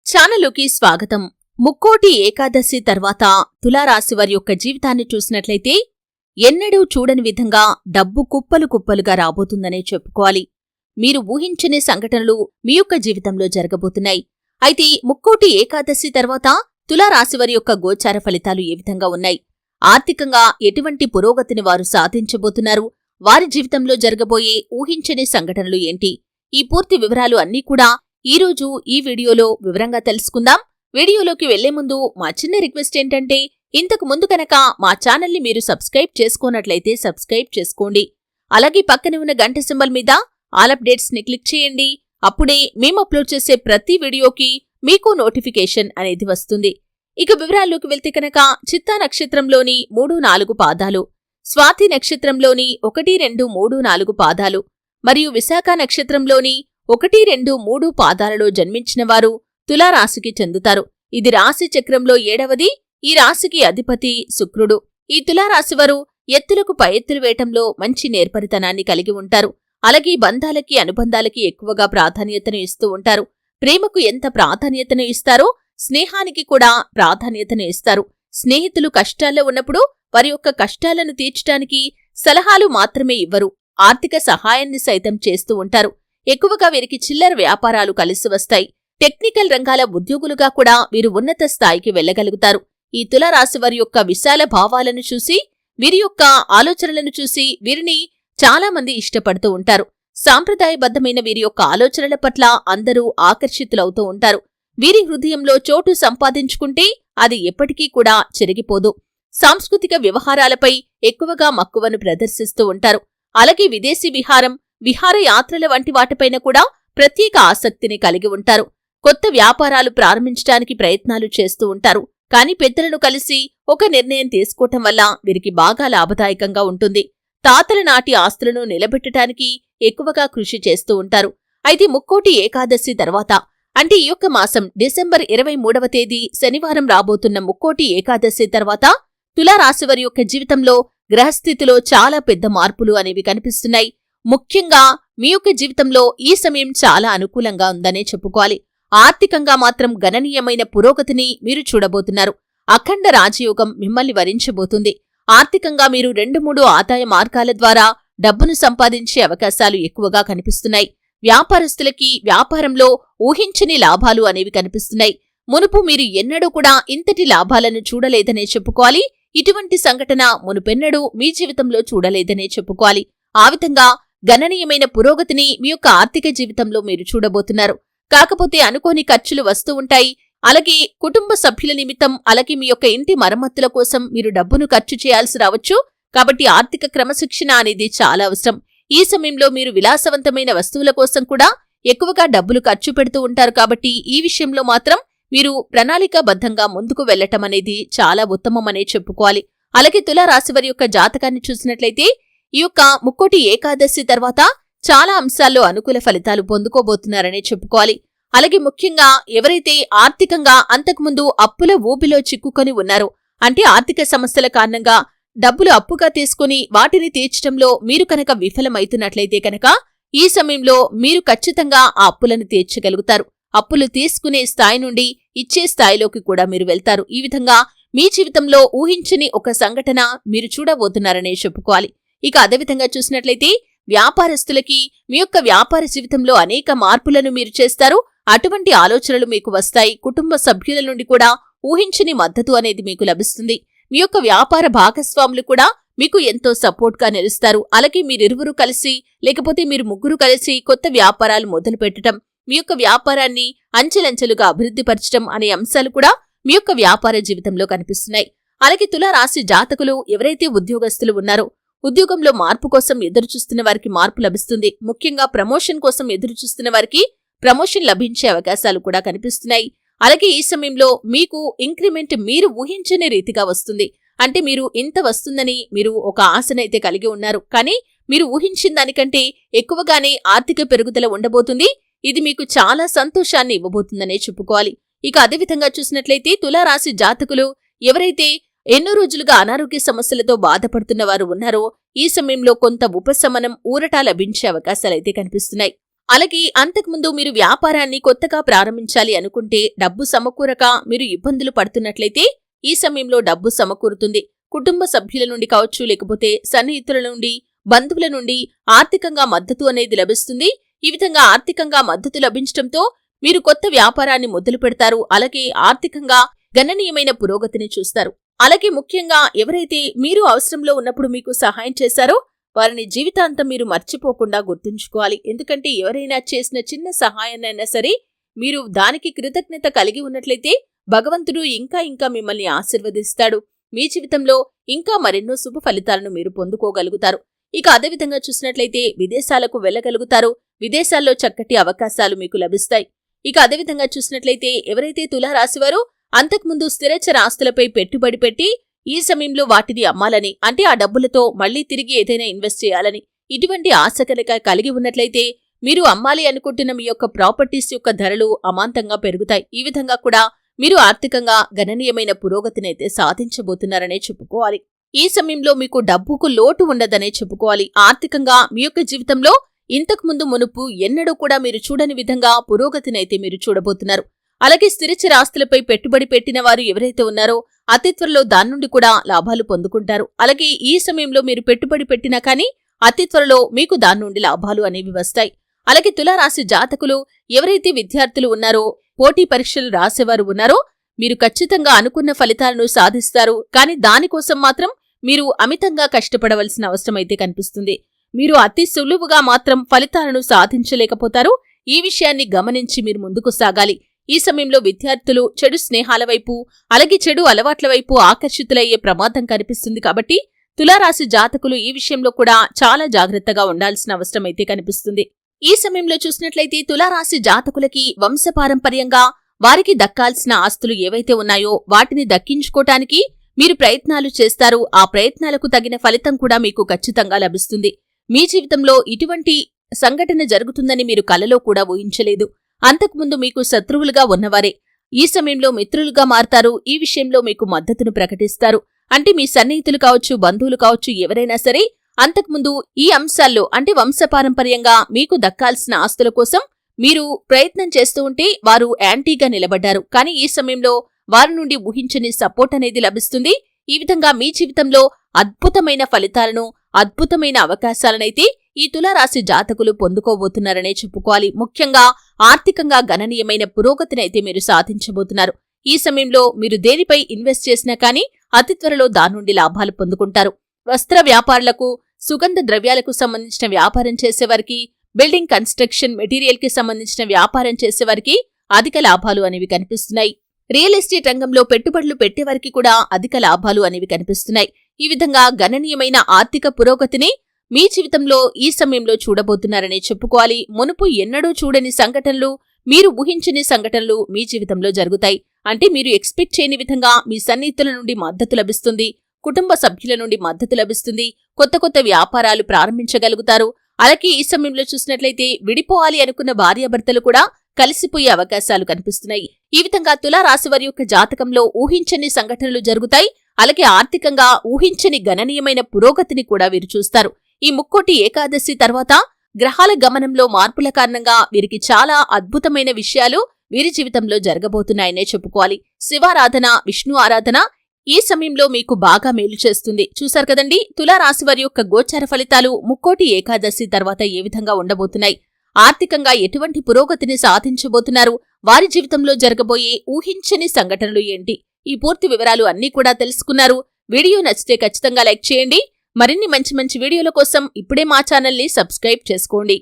ఛానలుకి స్వాగతం. ముక్కోటి ఏకాదశి తర్వాత తులారాశి వారి యొక్క జీవితాన్ని చూసినట్లయితే ఎన్నడూ చూడని విధంగా డబ్బు కుప్పలు కుప్పలుగా రాబోతుందనే చెప్పుకోవాలి. మీరు ఊహించని సంఘటనలు మీ యొక్క జీవితంలో జరగబోతున్నాయి. అయితే ముక్కోటి ఏకాదశి తర్వాత తులారాశి వారి యొక్క గోచార ఫలితాలు ఏ విధంగా ఉన్నాయి, ఆర్థికంగా ఎటువంటి పురోగతిని వారు సాధించబోతున్నారు, వారి జీవితంలో జరగబోయే ఊహించని సంఘటనలు ఏంటి, ఈ పూర్తి వివరాలు అన్నీ కూడా ఈరోజు ఈ వీడియోలో వివరంగా తెలుసుకుందాం. వీడియోలోకి వెళ్లే ముందు మా చిన్న రిక్వెస్ట్ ఏంటంటే, ఇంతకు ముందు కనుక మా ఛానల్ని మీరు సబ్స్క్రైబ్ చేసుకోనట్లయితే సబ్స్క్రైబ్ చేసుకోండి. అలాగే పక్కనే ఉన్న గంట సింబల్ మీద ఆల్ అప్డేట్స్ ని క్లిక్ చేయండి. అప్పుడే మేము అప్లోడ్ చేసే ప్రతి వీడియోకి మీకు నోటిఫికేషన్ అనేది వస్తుంది. ఇక వివరాల్లోకి వెళ్తే కనుక చిత్తా నక్షత్రంలోని 3-4 పాదాలు, స్వాతి నక్షత్రంలోని 1-2-3-4 పాదాలు మరియు విశాఖ నక్షత్రంలోని 1-2-3 పాదాలలో జన్మించిన వారు తులారాశికి చెందుతారు. ఇది రాశి చక్రంలో 7వది. ఈ రాశికి అధిపతి శుక్రుడు. ఈ తులారాశివారు ఎత్తులకు పై ఎత్తులు వేయటంలో మంచి నేర్పరితనాన్ని కలిగి ఉంటారు. అలాగే బంధాలకి అనుబంధాలకి ఎక్కువగా ప్రాధాన్యతను ఇస్తూ ఉంటారు. ప్రేమకు ఎంత ప్రాధాన్యతను ఇస్తారో స్నేహానికి కూడా ప్రాధాన్యతను ఇస్తారు. స్నేహితులు కష్టాల్లో ఉన్నప్పుడు వారి యొక్క కష్టాలను తీర్చడానికి సలహాలు మాత్రమే ఇవ్వరు, ఆర్థిక సహాయాన్ని సైతం చేస్తూ ఉంటారు. ఎక్కువగా వీరికి చిల్లర వ్యాపారాలు కలిసి వస్తాయి. టెక్నికల్ రంగాల ఉద్యోగులుగా కూడా వీరు ఉన్నత స్థాయికి వెళ్లగలుగుతారు. ఈ తులారాశి వారి యొక్క విశాల భావాలను చూసి, వీరి యొక్క ఆలోచనలను చూసి వీరిని చాలా మంది ఇష్టపడుతూ ఉంటారు. సాంప్రదాయబద్ధమైన వీరి యొక్క ఆలోచనల పట్ల అందరూ ఆకర్షితులవుతూ ఉంటారు. వీరి హృదయంలో చోటు సంపాదించుకుంటే అది ఎప్పటికీ కూడా చెరిగిపోదు. సాంస్కృతిక వ్యవహారాలపై ఎక్కువగా మక్కువను ప్రదర్శిస్తూ ఉంటారు. అలాగే విదేశీ విహారయాత్రల వంటి వాటిపైన కూడా ప్రత్యేక ఆసక్తిని కలిగి ఉంటారు. కొత్త వ్యాపారాలు ప్రారంభించడానికి ప్రయత్నాలు చేస్తూ ఉంటారు. కాని పెద్దలను కలిసి ఒక నిర్ణయం తీసుకోవటం వల్ల వీరికి బాగా లాభదాయకంగా ఉంటుంది. తాతల నాటి ఆస్తులను నిలబెట్టడానికి ఎక్కువగా కృషి చేస్తూ ఉంటారు. అయితే ముక్కోటి ఏకాదశి తర్వాత, అంటే ఈ యొక్క మాసం డిసెంబర్ 23వ తేదీ శనివారం రాబోతున్న ముక్కోటి ఏకాదశి తర్వాత తులారాశివారి యొక్క జీవితంలో గ్రహస్థితిలో చాలా పెద్ద మార్పులు అనేవి కనిపిస్తున్నాయి. ముఖ్యంగా మీ యొక్క జీవితంలో ఈ సమయం చాలా అనుకూలంగా ఉందనే చెప్పుకోవాలి. ఆర్థికంగా మాత్రం గణనీయమైన పురోగతిని మీరు చూడబోతున్నారు. అఖండ రాజయోగం మిమ్మల్ని వరించబోతుంది. ఆర్థికంగా మీరు 2-3 ఆదాయ మార్గాల ద్వారా డబ్బును సంపాదించే అవకాశాలు ఎక్కువగా కనిపిస్తున్నాయి. వ్యాపారస్తులకి వ్యాపారంలో ఊహించని లాభాలు అనేవి కనిపిస్తున్నాయి. మునుపు మీరు ఎన్నడూ కూడా ఇంతటి లాభాలను చూడలేదనే చెప్పుకోవాలి. ఇటువంటి సంఘటన మునుపెన్నడూ మీ జీవితంలో చూడలేదనే చెప్పుకోవాలి. ఆ విధంగా గణనీయమైన పురోగతిని మీ యొక్క ఆర్థిక జీవితంలో మీరు చూడబోతున్నారు. కాకపోతే అనుకోని ఖర్చులు వస్తూ ఉంటాయి. అలాగే కుటుంబ సభ్యుల నిమిత్తం, అలాగే మీ యొక్క ఇంటి మరమ్మతుల కోసం మీరు డబ్బును ఖర్చు చేయాల్సి రావచ్చు. కాబట్టి ఆర్థిక క్రమశిక్షణ అనేది చాలా అవసరం. ఈ సమయంలో మీరు విలాసవంతమైన వస్తువుల కోసం కూడా ఎక్కువగా డబ్బులు ఖర్చు పెడుతూ ఉంటారు. కాబట్టి ఈ విషయంలో మాత్రం మీరు ప్రణాళికాబద్ధంగా ముందుకు వెళ్లటం అనేది చాలా ఉత్తమమనే చెప్పుకోవాలి. అలాగే తులారాశివారి యొక్క జాతకాన్ని చూసినట్లయితే ఈ యొక్క ముక్కోటి ఏకాదశి తర్వాత చాలా అంశాల్లో అనుకూల ఫలితాలు పొందుకోబోతున్నారనే చెప్పుకోవాలి. అలాగే ముఖ్యంగా ఎవరైతే ఆర్థికంగా అంతకుముందు అప్పుల ఊబిలో చిక్కుకొని ఉన్నారో, అంటే ఆర్థిక సమస్యల కారణంగా డబ్బులు అప్పుగా తీసుకుని వాటిని తీర్చడంలో మీరు కనుక విఫలమైతున్నట్లయితే కనుక ఈ సమయంలో మీరు ఖచ్చితంగా ఆ అప్పులను తీర్చగలుగుతారు. అప్పులు తీసుకునే స్థాయి నుండి ఇచ్చే స్థాయిలోకి కూడా మీరు వెళ్తారు. ఈ విధంగా మీ జీవితంలో ఊహించని ఒక సంఘటన మీరు చూడబోతున్నారనే చెప్పుకోవాలి. ఇక అదేవిధంగా చూసినట్లయితే వ్యాపారస్తులకి మీ యొక్క వ్యాపార జీవితంలో అనేక మార్పులను మీరు చేస్తారు. అటువంటి ఆలోచనలు మీకు వస్తాయి. కుటుంబ సభ్యుల నుండి కూడా ఊహించని మద్దతు అనేది మీకు లభిస్తుంది. మీ యొక్క వ్యాపార భాగస్వాములు కూడా మీకు ఎంతో సపోర్ట్ గా నిలుస్తారు. అలాగే మీరిరువురు కలిసి, లేకపోతే మీరు ముగ్గురు కలిసి కొత్త వ్యాపారాలు మొదలు పెట్టడం, మీ యొక్క వ్యాపారాన్ని అంచెలంచెలుగా అభివృద్ధిపరచడం అనే అంశాలు కూడా మీ యొక్క వ్యాపార జీవితంలో కనిపిస్తున్నాయి. అలాగే తులారాశి జాతకులు ఎవరైతే ఉద్యోగస్తులు ఉన్నారో, ఉద్యోగంలో మార్పు కోసం ఎదురుచూస్తున్న వారికి మార్పు లభిస్తుంది. ముఖ్యంగా ప్రమోషన్ కోసం ఎదురుచూస్తున్న వారికి ప్రమోషన్ లభించే అవకాశాలు కూడా కనిపిస్తున్నాయి. అలాగే ఈ సమయంలో మీకు ఇంక్రిమెంట్ మీరు ఊహించని రీతిగా వస్తుంది. అంటే మీరు ఇంత వస్తుందని మీరు ఒక ఆశనైతే కలిగి ఉన్నారు, కానీ మీరు ఊహించిన దానికంటే ఎక్కువగానే ఆర్థిక పెరుగుదల ఉండబోతుంది. ఇది మీకు చాలా సంతోషాన్ని ఇవ్వబోతుందనే చెప్పుకోవాలి. ఇక అదేవిధంగా చూసినట్లయితే తులారాశి జాతకులు ఎవరైతే ఎన్నో రోజులుగా అనారోగ్య సమస్యలతో బాధపడుతున్న వారు ఉన్నారో, ఈ సమయంలో కొంత ఉపశమనం, ఊరట లభించే అవకాశాలైతే కనిపిస్తున్నాయి. అలాగే అంతకుముందు మీరు వ్యాపారాన్ని కొత్తగా ప్రారంభించాలి అనుకుంటే డబ్బు సమకూరక మీరు ఇబ్బందులు పడుతున్నట్లయితే ఈ సమయంలో డబ్బు సమకూరుతుంది. కుటుంబ సభ్యుల నుండి కావచ్చు, లేకపోతే సన్నిహితుల నుండి, బంధువుల నుండి ఆర్థికంగా మద్దతు అనేది లభిస్తుంది. ఈ విధంగా ఆర్థికంగా మద్దతు లభించడంతో మీరు కొత్త వ్యాపారాన్ని మొదలు పెడతారు. అలాగే ఆర్థికంగా గణనీయమైన పురోగతిని చూస్తారు. అలాగే ముఖ్యంగా ఎవరైతే మీరు అవసరంలో ఉన్నప్పుడు మీకు సహాయం చేశారో వారిని జీవితాంతం మీరు మర్చిపోకుండా గుర్తుంచుకోవాలి. ఎందుకంటే ఎవరైనా చేసిన చిన్న సహాయాన్నైనా సరే మీరు దానికి కృతజ్ఞత కలిగి ఉన్నట్లయితే భగవంతుడు ఇంకా ఇంకా మిమ్మల్ని ఆశీర్వదిస్తాడు. మీ జీవితంలో ఇంకా మరెన్నో శుభ ఫలితాలను మీరు పొందుకోగలుగుతారు. ఇక అదేవిధంగా చూసినట్లయితే విదేశాలకు వెళ్లగలుగుతారు. విదేశాల్లో చక్కటి అవకాశాలు మీకు లభిస్తాయి. ఇక అదేవిధంగా చూసినట్లయితే ఎవరైతే తులారాశివారో అంతకుముందు స్థిరచర ఆస్తులపై పెట్టుబడి పెట్టి ఈ సమయంలో వాటిని అమ్మాలని, అంటే ఆ డబ్బులతో మళ్లీ తిరిగి ఏదైనా ఇన్వెస్ట్ చేయాలని ఇటువంటి ఆశ కలిగి ఉన్నట్లయితే మీరు అమ్మాలి అనుకుంటున్న మీ యొక్క ప్రాపర్టీస్ యొక్క ధరలు అమాంతంగా పెరుగుతాయి. ఈ విధంగా కూడా మీరు ఆర్థికంగా గణనీయమైన పురోగతినైతే సాధించబోతున్నారనే చెప్పుకోవాలి. ఈ సమయంలో మీకు డబ్బుకు లోటు ఉండదనే చెప్పుకోవాలి. ఆర్థికంగా మీ యొక్క జీవితంలో ఇంతకుముందు మునుపు ఎన్నడూ కూడా మీరు చూడని విధంగా పురోగతినైతే మీరు చూడబోతున్నారు. అలాగే స్థిరచర ఆస్తులపై పెట్టుబడి పెట్టిన వారు ఎవరైతే ఉన్నారో అతి త్వరలో దాని నుండి కూడా లాభాలు పొందుకుంటారు. అలాగే ఈ సమయంలో మీరు పెట్టుబడి పెట్టినా కానీ అతి త్వరలో మీకు దాని నుండి లాభాలు అనేవి వస్తాయి. అలాగే తులారాశి జాతకులు ఎవరైతే విద్యార్థులు ఉన్నారో, పోటీ పరీక్షలు రాసేవారు ఉన్నారో మీరు ఖచ్చితంగా అనుకున్న ఫలితాలను సాధిస్తారు. కానీ దానికోసం మాత్రం మీరు అమితంగా కష్టపడవలసిన అవసరమైతే కనిపిస్తుంది. మీరు అతి సులువుగా మాత్రం ఫలితాలను సాధించలేకపోతారు. ఈ విషయాన్ని గమనించి మీరు ముందుకు సాగాలి. ఈ సమయంలో విద్యార్థులు చెడు స్నేహాల వైపు, అలాగే చెడు అలవాట్ల వైపు ఆకర్షితులయ్యే ప్రమాదం కనిపిస్తుంది. కాబట్టి తులారాశి జాతకులు ఈ విషయంలో కూడా చాలా జాగ్రత్తగా ఉండాల్సిన అవసరమైతే కనిపిస్తుంది. ఈ సమయంలో చూసినట్లయితే తులారాశి జాతకులకి వంశపారంపర్యంగా వారికి దక్కాల్సిన ఆస్తులు ఏవైతే ఉన్నాయో వాటిని దక్కించుకోటానికి మీరు ప్రయత్నాలు చేస్తారు. ఆ ప్రయత్నాలకు తగిన ఫలితం కూడా మీకు ఖచ్చితంగా లభిస్తుంది. మీ జీవితంలో ఇటువంటి సంఘటన జరుగుతుందని మీరు కలలో కూడా ఊహించలేదు. అంతకుముందు మీకు శత్రువులుగా ఉన్నవారే ఈ సమయంలో మిత్రులుగా మారతారు. ఈ విషయంలో మీకు మద్దతును ప్రకటిస్తారు. అంటే మీ సన్నిహితులు కావచ్చు, బంధువులు కావచ్చు, ఎవరైనా సరే అంతకుముందు ఈ అంశాల్లో, అంటే వంశపారంపర్యంగా మీకు దక్కాల్సిన ఆస్తుల కోసం మీరు ప్రయత్నం చేస్తూ ఉంటే వారు యాంటీగా నిలబడ్డారు. కానీ ఈ సమయంలో వారి నుండి ఊహించని సపోర్ట్ అనేది లభిస్తుంది. ఈ విధంగా మీ జీవితంలో అద్భుతమైన ఫలితాలను, అద్భుతమైన అవకాశాలనైతే ఈ తులారాశి జాతకులు పొందుకోబోతున్నారనే చెప్పుకోవాలి. ముఖ్యంగా ఆర్థికంగా గణనీయమైన పురోగతినైతే మీరు సాధించబోతున్నారు. ఈ సమయంలో మీరు దేనిపై ఇన్వెస్ట్ చేసినా కానీ అతి త్వరలో దాని నుండి లాభాలు పొందుకుంటారు. వస్త్ర వ్యాపారులకు, సుగంధ ద్రవ్యాలకు సంబంధించిన వ్యాపారం చేసేవారికి, బిల్డింగ్ కన్స్ట్రక్షన్ మెటీరియల్ కి సంబంధించిన వ్యాపారం చేసేవారికి అధిక లాభాలు అనేవి కనిపిస్తున్నాయి. రియల్ ఎస్టేట్ రంగంలో పెట్టుబడులు పెట్టేవారికి కూడా అధిక లాభాలు అనేవి కనిపిస్తున్నాయి. ఈ విధంగా గణనీయమైన ఆర్థిక పురోగతిని మీ జీవితంలో ఈ సమయంలో చూడబోతున్నారనే చెప్పుకోవాలి. మునుపు ఎన్నడూ చూడని సంఘటనలు, మీరు ఊహించని సంఘటనలు మీ జీవితంలో జరుగుతాయి. అంటే మీరు ఎక్స్పెక్ట్ చేయని విధంగా మీ సన్నిహితుల నుండి మద్దతు లభిస్తుంది, కుటుంబ సభ్యుల నుండి మద్దతు లభిస్తుంది, కొత్త కొత్త వ్యాపారాలు ప్రారంభించగలుగుతారు. అలాగే ఈ సమయంలో చూసినట్లయితే విడిపోవాలి అనుకున్న భార్యాభర్తలు కూడా కలిసిపోయే అవకాశాలు కనిపిస్తున్నాయి. ఈ విధంగా తులారాశి వారి యొక్క జాతకంలో ఊహించని సంఘటనలు జరుగుతాయి. అలాగే ఆర్థికంగా ఊహించని గణనీయమైన పురోగతిని కూడా వీరు చూస్తారు. ఈ ముక్కోటి ఏకాదశి తర్వాత గ్రహాల గమనంలో మార్పుల కారణంగా వీరికి చాలా అద్భుతమైన విషయాలు వీరి జీవితంలో జరగబోతున్నాయనే చెప్పుకోవాలి. శివారాధన, విష్ణు ఆరాధన ఈ సమయంలో మీకు బాగా మేలు చేస్తుంది. చూశారు కదండి, తులారాశి వారి యొక్క గోచార ఫలితాలు ముక్కోటి ఏకాదశి తర్వాత ఏ విధంగా ఉండబోతున్నాయి, ఆర్థికంగా ఎటువంటి పురోగతిని సాధించబోతున్నారు, వారి జీవితంలో జరగబోయే ఊహించని సంఘటనలు ఏంటి, ఈ పూర్తి వివరాలు అన్నీ కూడా తెలుసుకున్నారు. వీడియో నచ్చితే ఖచ్చితంగా లైక్ చేయండి. మరిన్ని మంచి మంచి వీడియోల కోసం ఇప్పుడే మా ఛానల్ని సబ్స్క్రైబ్ చేసుకోండి.